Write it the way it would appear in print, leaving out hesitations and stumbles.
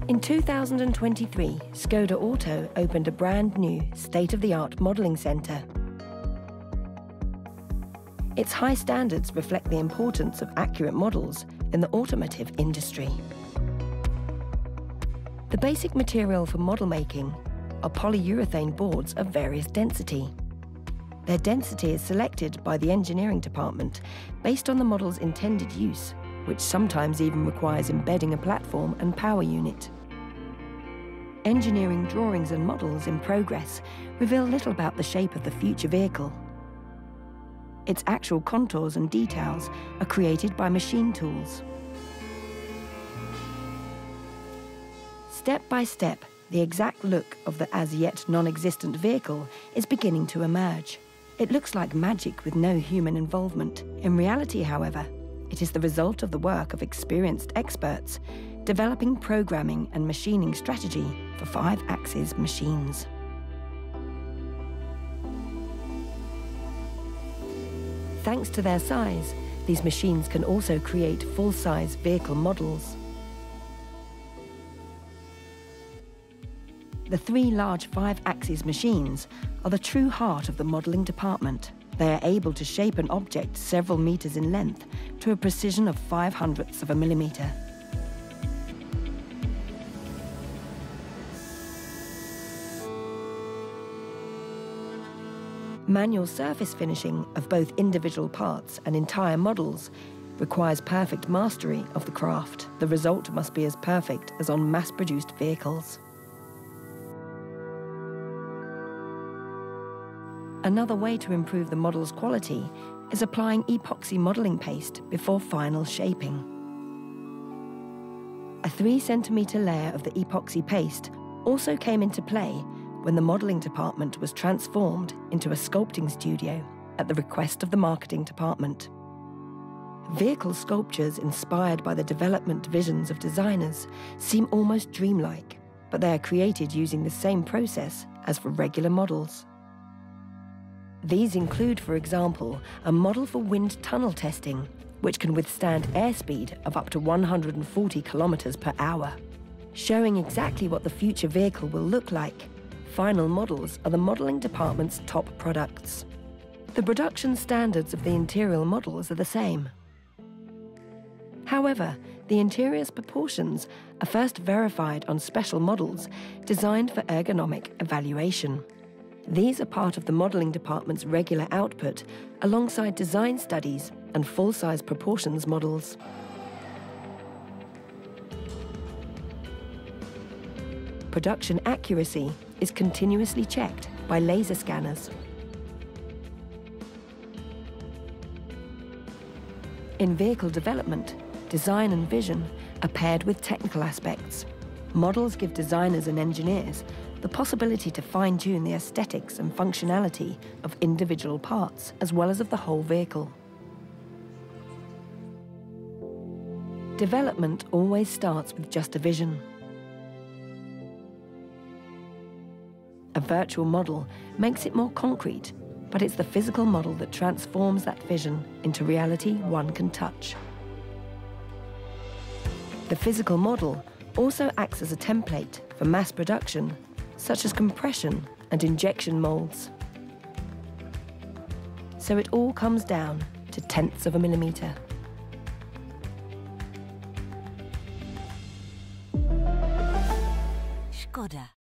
In 2023, Škoda Auto opened a brand new, state-of-the-art modelling centre. Its high standards reflect the importance of accurate models in the automotive industry. The basic material for model making are polyurethane boards of various density. Their density is selected by the engineering department based on the model's intended use, which sometimes even requires embedding a platform and power unit. Engineering drawings and models in progress reveal little about the shape of the future vehicle. Its actual contours and details are created by machine tools. Step by step, the exact look of the as-yet non-existent vehicle is beginning to emerge. It looks like magic with no human involvement. In reality, however, it is the result of the work of experienced experts developing programming and machining strategy for 5-axis machines. Thanks to their size, these machines can also create full-size vehicle models. The 3 large 5-axis machines are the true heart of the modelling department. They are able to shape an object several meters in length to a precision of 0.05 of a millimeter. Manual surface finishing of both individual parts and entire models requires perfect mastery of the craft. The result must be as perfect as on mass-produced vehicles. Another way to improve the model's quality is applying epoxy modelling paste before final shaping. A 3-centimeter layer of the epoxy paste also came into play when the modelling department was transformed into a sculpting studio at the request of the marketing department. Vehicle sculptures inspired by the development visions of designers seem almost dreamlike, but they are created using the same process as for regular models. These include, for example, a model for wind tunnel testing, which can withstand airspeed of up to 140 kilometers per hour. Showing exactly what the future vehicle will look like, final models are the modelling department's top products. The production standards of the interior models are the same. However, the interior's proportions are first verified on special models designed for ergonomic evaluation. These are part of the modelling department's regular output alongside design studies and full-size proportions models. Production accuracy is continuously checked by laser scanners. In vehicle development, design and vision are paired with technical aspects. Models give designers and engineers the possibility to fine-tune the aesthetics and functionality of individual parts, as well as of the whole vehicle. Development always starts with just a vision. A virtual model makes it more concrete, but it's the physical model that transforms that vision into reality one can touch. The physical model also acts as a template for mass production, such as compression and injection molds. So it all comes down to 0.1 of a millimeter. Škoda.